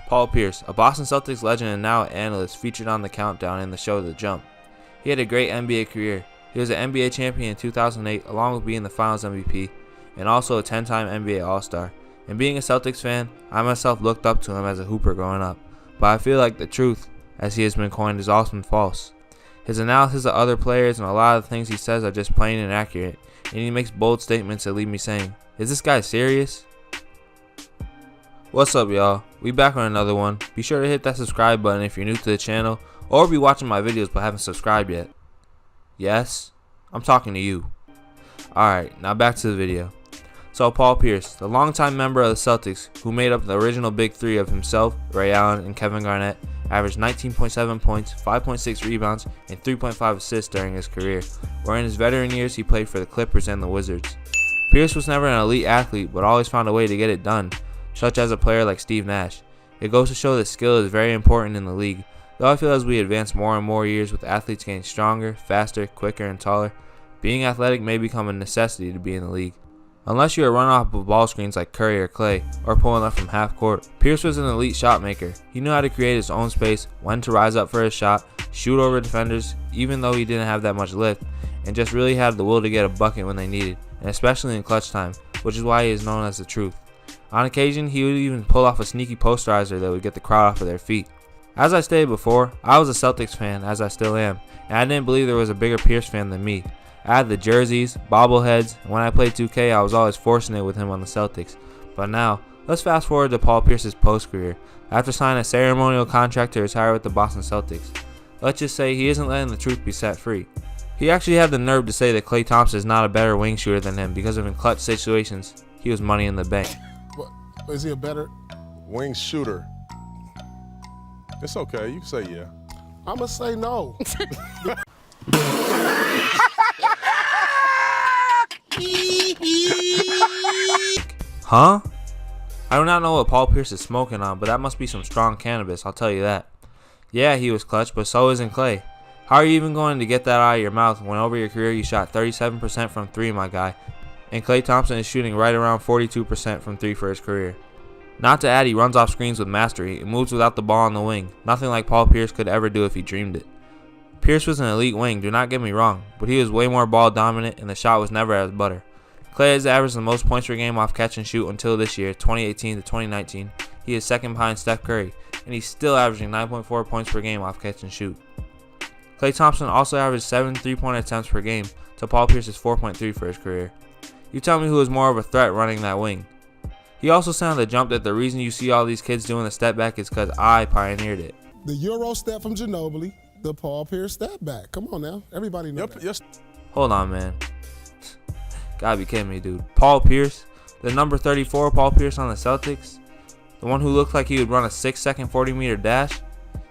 Paul Pierce, a Boston Celtics legend and now an analyst, featured on the countdown in the show The Jump. He had a great NBA career. He was an NBA champion in 2008 along with being the Finals MVP and also a 10-time NBA All-Star. And being a Celtics fan, I myself looked up to him as a hooper growing up. But I feel like the truth, as he has been coined, is often false. His analysis of other players and a lot of the things he says are just plain inaccurate, and he makes bold statements that leave me saying, is this guy serious? What's up, y'all? We back on another one. Be sure to hit that subscribe button if you're new to the channel or be watching my videos but haven't subscribed yet. Yes? I'm talking to you. Alright, now back to the video. So Paul Pierce, the longtime member of the Celtics who made up the original big three of himself, Ray Allen, and Kevin Garnett, averaged 19.7 points, 5.6 rebounds, and 3.5 assists during his career, where in his veteran years he played for the Clippers and the Wizards. Pierce was never an elite athlete but always found a way to get it done, such as a player like Steve Nash. It goes to show that skill is very important in the league, though I feel as we advance more and more years with athletes getting stronger, faster, quicker, and taller, being athletic may become a necessity to be in the league. Unless you are run off of ball screens like Curry or Clay, or pulling up from half court, Pierce was an elite shot maker. He knew how to create his own space, when to rise up for his shot, shoot over defenders, even though he didn't have that much lift, and just really had the will to get a bucket when they needed, and especially in clutch time, which is why he is known as the truth. On occasion, he would even pull off a sneaky posterizer that would get the crowd off of their feet. As I stated before, I was a Celtics fan, as I still am, and I didn't believe there was a bigger Pierce fan than me. I had the jerseys, bobbleheads, and when I played 2K I was always forcing it with him on the Celtics. But now, let's fast forward to Paul Pierce's post-career, after signing a ceremonial contract to retire with the Boston Celtics. Let's just say he isn't letting the truth be set free. He actually had the nerve to say that Klay Thompson is not a better wing shooter than him because of in clutch situations, he was money in the bank. What, is he a better wing shooter? It's okay, you can say yeah. I'm gonna say no. Huh? I do not know what Paul Pierce is smoking on, but that must be some strong cannabis, I'll tell you that. Yeah, he was clutch, but so isn't Klay. How are you even going to get that out of your mouth when over your career you shot 37% from 3, my guy, and Klay Thompson is shooting right around 42% from 3 for his career? Not to add, he runs off screens with mastery and moves without the ball on the wing, nothing like Paul Pierce could ever do if he dreamed it. Pierce was an elite wing, do not get me wrong, but he was way more ball dominant and the shot was never as butter. Klay has averaged the most points per game off catch and shoot until this year, 2018 to 2019. He is second behind Steph Curry, and he's still averaging 9.4 points per game off catch and shoot. Klay Thompson also averaged 7 3-point attempts per game to Paul Pierce's 4.3 for his career. You tell me who is more of a threat running that wing. He also said on The Jump that the reason you see all these kids doing the step back is because I pioneered it. The Euro step from Ginobili, the Paul Pierce step back. Come on now, everybody knows that. Yes. Hold on, man. Gotta be kidding me, dude. Paul Pierce, the number 34 Paul Pierce on the Celtics, the one who looked like he would run a 6-second 40-meter dash.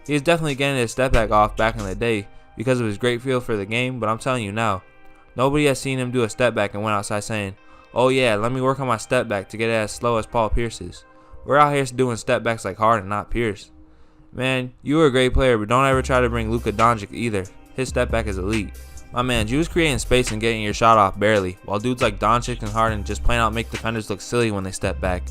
He is definitely getting his step back off back in the day because of his great feel for the game, but I'm telling you now, nobody has seen him do a step back and went outside saying, oh yeah, let me work on my step back to get it as slow as Paul Pierce is. We're out here doing step backs like Harden, not Pierce. Man, you were a great player, but don't ever try to bring Luka Doncic either. His step back is elite. My man, you was creating space and getting your shot off barely, while dudes like Doncic and Harden just plain out make defenders look silly when they step back.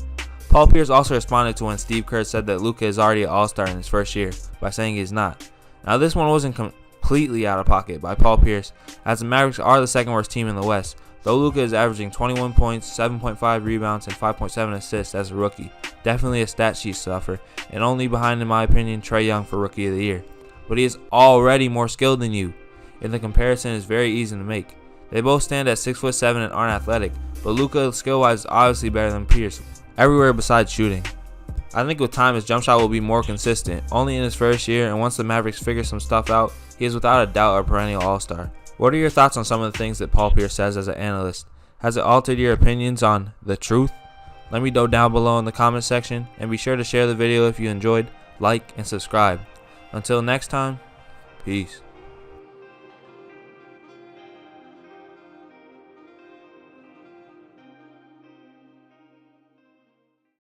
Paul Pierce also responded to when Steve Kerr said that Luka is already an all-star in his first year, by saying he is not. Now this one wasn't completely out of pocket by Paul Pierce, as the Mavericks are the second worst team in the West, though Luka is averaging 21 points, 7.5 rebounds, and 5.7 assists as a rookie. Definitely a stat sheet stuffer, and only behind, in my opinion, Trae Young for Rookie of the Year. But he is already more skilled than you, and the comparison is very easy to make. They both stand at 6'7" and aren't athletic, but Luka skill-wise is obviously better than Pierce, everywhere besides shooting. I think with time his jump shot will be more consistent, only in his first year, and once the Mavericks figure some stuff out, he is without a doubt a perennial all-star. What are your thoughts on some of the things that Paul Pierce says as an analyst? Has it altered your opinions on the truth? Let me know down below in the comment section, and be sure to share the video if you enjoyed, like, and subscribe. Until next time, peace.